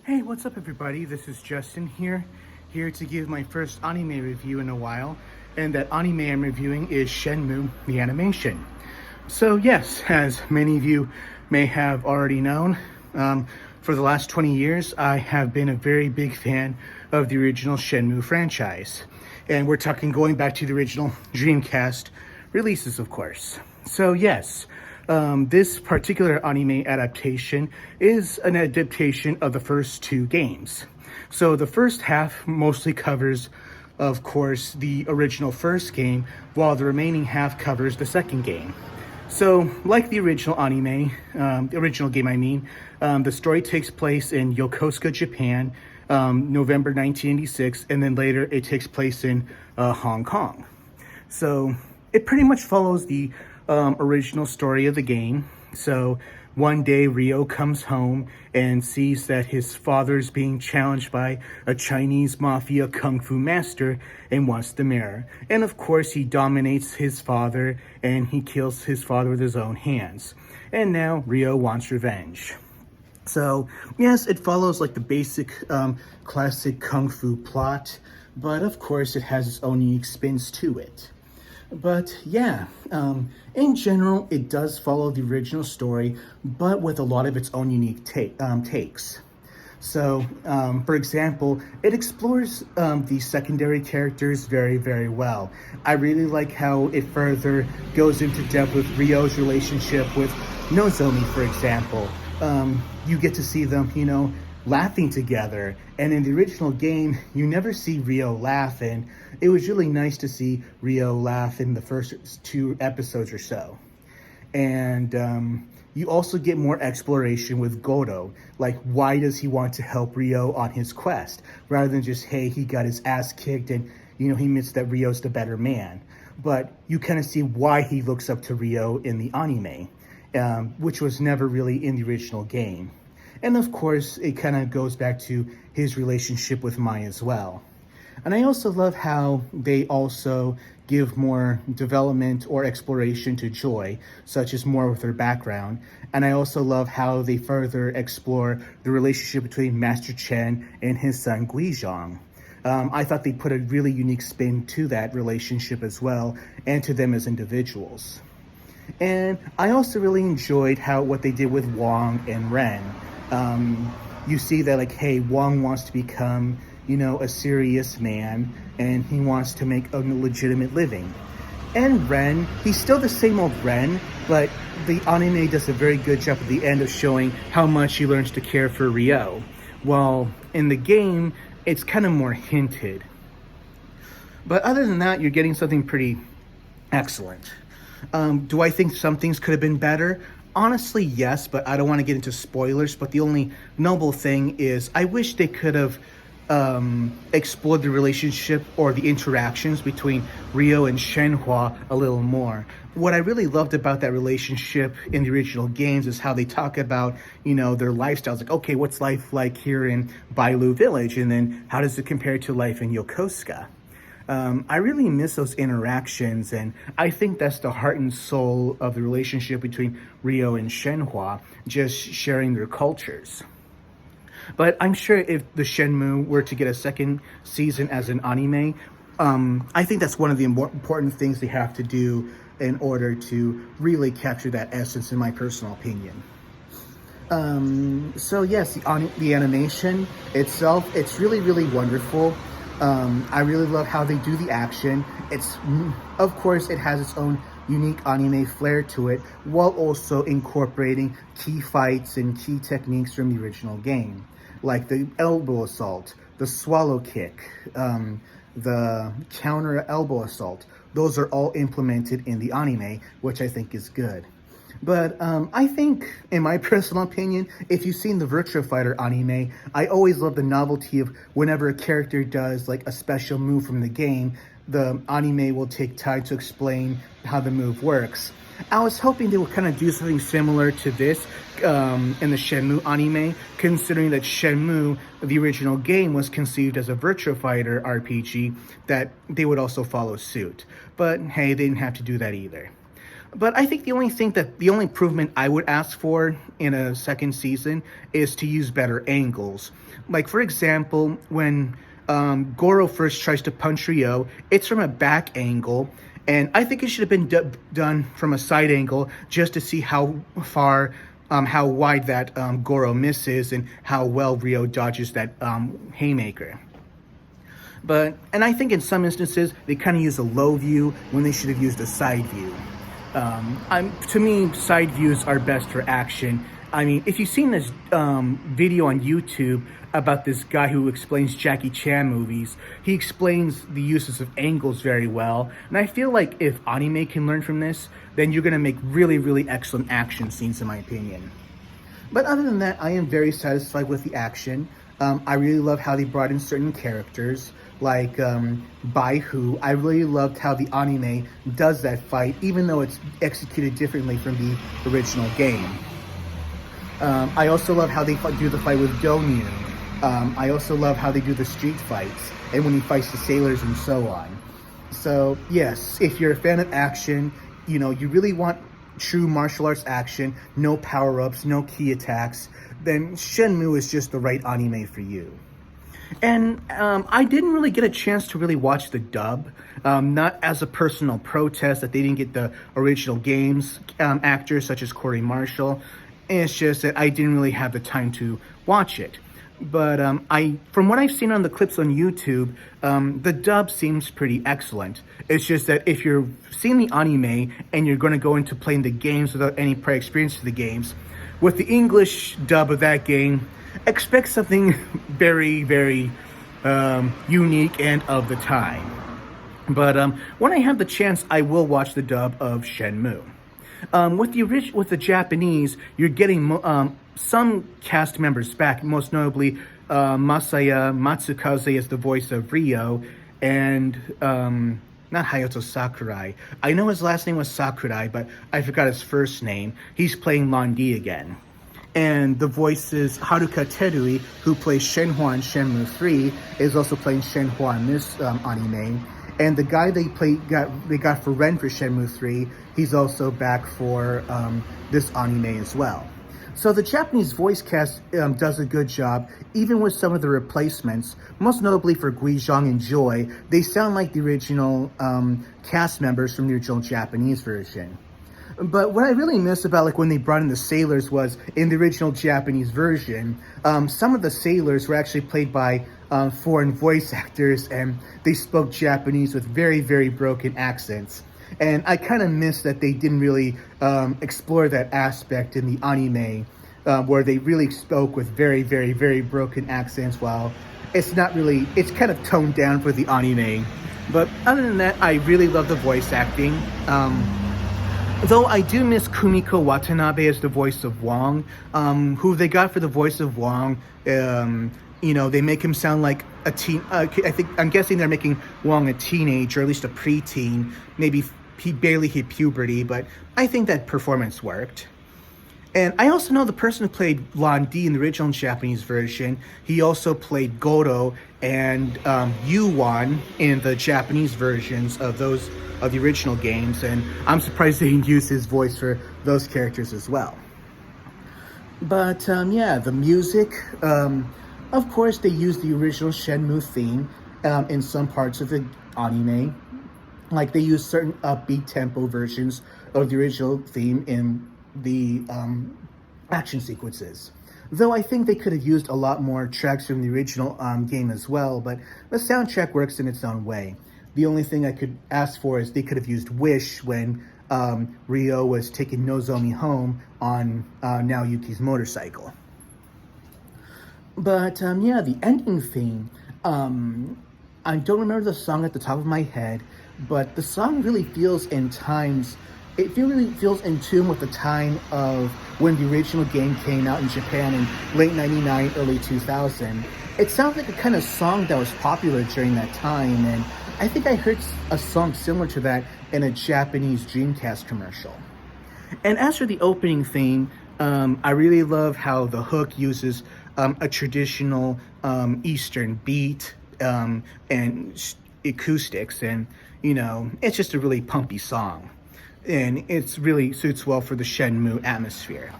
Hey, what's up everybody? This is Justin here to give my first anime review in a while. And that anime I'm reviewing is Shenmue, the animation. So yes, as many of you may have already known, for the last 20 years, I have been a very big fan of the original Shenmue franchise. And we're talking going back to the original Dreamcast releases, of course. So yes, this particular anime adaptation is an adaptation of the first two games. So the first half mostly covers, of course, the original first game, while the remaining half covers the second game. So, like the original anime, the original game I mean, the story takes place in Yokosuka, Japan, November 1986, and then later it takes place in Hong Kong. So it pretty much follows the original story of the game. So one day Ryo comes home and sees that his father's being challenged by a Chinese mafia kung fu master and wants the mirror. And of course he dominates his father and he kills his father with his own hands. And now Ryo wants revenge. So yes, it follows like the basic classic kung fu plot, but of course it has its own unique spins to it. But yeah, in general, it does follow the original story, but with a lot of its own unique takes. So, for example, it explores the secondary characters very, very well. I really like how it further goes into depth with Ryo's relationship with Nozomi, for example. You get to see them, laughing together. And in the original game, you never see Ryo laugh, and it was really nice to see Ryo laugh in the first two episodes or so. And you also get more exploration with Goto. Like, why does he want to help Ryo on his quest? Rather than just, hey, he got his ass kicked and, he admits that Ryo's the better man. But you kind of see why he looks up to Ryo in the anime, which was never really in the original game. And of course, it kind of goes back to his relationship with Mai as well. And I also love how they also give more development or exploration to Joy, such as more with her background. And I also love how they further explore the relationship between Master Chen and his son Guizhong. I thought they put a really unique spin to that relationship as well, and to them as individuals. And I also really enjoyed what they did with Wong and Ren. You see that, like, hey, Wong wants to become, a serious man, and he wants to make a legitimate living. And Ren, he's still the same old Ren, but the anime does a very good job at the end of showing how much he learns to care for Ryo. While in the game, it's kind of more hinted. But other than that, you're getting something pretty excellent. Do I think some things could have been better? Honestly, yes, but I don't want to get into spoilers. But the only noble thing is I wish they could have explored the relationship or the interactions between Ryo and Shenhua a little more. What I really loved about that relationship in the original games is how they talk about, their lifestyles. Like, okay, what's life like here in Bailu Village? And then how does it compare to life in Yokosuka? I really miss those interactions, and I think that's the heart and soul of the relationship between Ryo and Shenhua, just sharing their cultures. But I'm sure if the Shenmue were to get a second season as an anime, I think that's one of the important things they have to do in order to really capture that essence, in my personal opinion. So yes, the animation itself, it's really, really wonderful. I really love how they do the action. Of course, it has its own unique anime flair to it, while also incorporating key fights and key techniques from the original game, like the elbow assault, the swallow kick, the counter elbow assault. Those are all implemented in the anime, which I think is good. But I think, in my personal opinion, if you've seen the Virtua Fighter anime, I always love the novelty of whenever a character does like a special move from the game, the anime will take time to explain how the move works. I was hoping they would kind of do something similar to this in the Shenmue anime, considering that Shenmue, the original game, was conceived as a Virtua Fighter RPG, that they would also follow suit. But hey, they didn't have to do that either. But I think the only improvement I would ask for in a second season is to use better angles. Like, for example, when Goro first tries to punch Ryo, it's from a back angle, and I think it should have been done from a side angle just to see how wide that Goro misses and how well Ryo dodges that haymaker. And I think in some instances they kind of use a low view when they should have used a side view. To me, side views are best for action. I mean, if you've seen this video on YouTube about this guy who explains Jackie Chan movies, he explains the uses of angles very well. And I feel like if anime can learn from this, then you're going to make really, really excellent action scenes, in my opinion. But other than that, I am very satisfied with the action. I really love how they brought in certain characters, like Bai Hu. I really loved how the anime does that fight, even though it's executed differently from the original game. I also love how they do the fight with Donyu. I also love how they do the street fights, and when he fights the sailors and so on. So yes, if you're a fan of action, you really want true martial arts action, no power-ups, no key attacks, then Shenmue is just the right anime for you. And I didn't really get a chance to really watch the dub, not as a personal protest that they didn't get the original games actors such as Corey Marshall. It's just that I didn't really have the time to watch it. But from what I've seen on the clips on YouTube, the dub seems pretty excellent. It's just that if you're seeing the anime and you're going to go into playing the games without any prior experience to the games, with the English dub of that game, expect something very, very unique and of the time. But when I have the chance, I will watch the dub of Shenmue. With the Japanese, you're getting some cast members back, most notably Masaya Matsukaze as the voice of Ryo, and not Hayato Sakurai. I know his last name was Sakurai, but I forgot his first name. He's playing Londi again. And the voices, Haruka Terui, who plays Shenhua in Shenmue 3, is also playing Shenhua in this anime. And the guy they got for Ren for Shenmue 3, he's also back for this anime as well. So the Japanese voice cast does a good job, even with some of the replacements. Most notably for Guizhong and Joy, they sound like the original cast members from the original Japanese version. But what I really miss about when they brought in the sailors was, in the original Japanese version, some of the sailors were actually played by foreign voice actors, and they spoke Japanese with very, very broken accents. And I kind of miss that they didn't really explore that aspect in the anime, where they really spoke with very, very, very broken accents, while it's kind of toned down for the anime. But other than that, I really love the voice acting. Though I do miss Kumiko Watanabe as the voice of Wong, who they got for the voice of Wong. They make him sound like a teen. I'm guessing they're making Wong a teenager, or at least a preteen. Maybe he barely hit puberty, but I think that performance worked. And I also know the person who played Londi in the original Japanese version. He also played Goro and Yuan in the Japanese versions of the original games, and I'm surprised they didn't use his voice for those characters as well. But the music, of course they used the original Shenmue theme in some parts of the anime. Like, they used certain upbeat tempo versions of the original theme in the action sequences. Though I think they could have used a lot more tracks from the original game as well, but the soundtrack works in its own way. The only thing I could ask for is they could have used Wish when Ryo was taking Nozomi home on Naoyuki's motorcycle. But the ending theme, I don't remember the song at the top of my head, but the song really feels in tune with the time of when the original game came out in Japan in late 99, early 2000. It sounds like a kind of song that was popular during that time, and I think I heard a song similar to that in a Japanese Dreamcast commercial. And as for the opening theme, I really love how the hook uses a traditional Eastern beat and acoustics, and it's just a really pumpy song. and it's really suits well for the Shenmue atmosphere.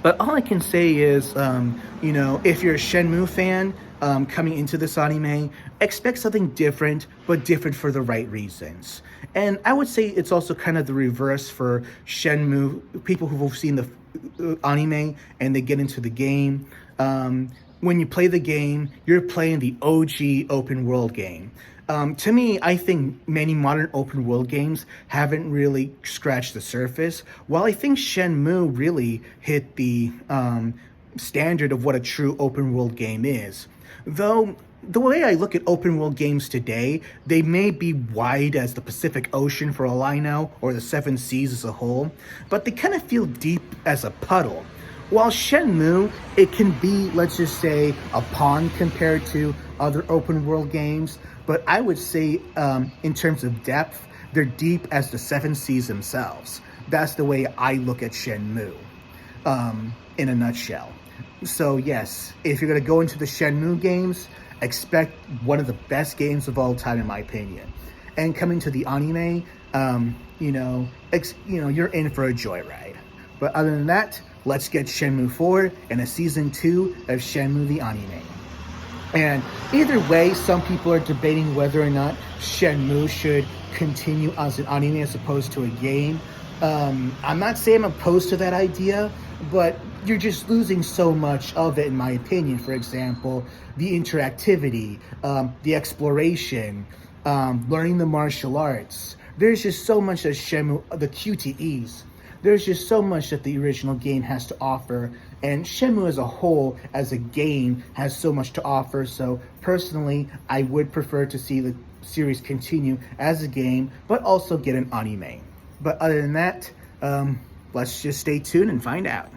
But all I can say is, if you're a Shenmue fan coming into this anime, expect something different, but different for the right reasons. And I would say it's also kind of the reverse for Shenmue, people who've seen the anime and they get into the game. When you play the game, you're playing the OG open world game. To me, I think many modern open world games haven't really scratched the surface, while I think Shenmue really hit the standard of what a true open world game is. Though, the way I look at open world games today, they may be wide as the Pacific Ocean for all I know, or the Seven Seas as a whole, but they kind of feel deep as a puddle. While Shenmue, it can be, let's just say, a pond compared to other open world games, but I would say in terms of depth, they're deep as the Seven Seas themselves. That's the way I look at Shenmue in a nutshell. So yes, if you're going to go into the Shenmue games, expect one of the best games of all time in my opinion. And coming to the anime, you're in for a joyride. But other than that, let's get Shenmue 4 and a Season 2 of Shenmue the anime. And either way, some people are debating whether or not Shenmue should continue as an anime as opposed to a game. I'm not saying I'm opposed to that idea, but you're just losing so much of it, in my opinion. For example, the interactivity, the exploration, learning the martial arts. There's just so much that Shenmue, the QTEs, there's just so much that the original game has to offer, and Shenmue as a whole, as a game, has so much to offer. So personally, I would prefer to see the series continue as a game, but also get an anime. But other than that, let's just stay tuned and find out.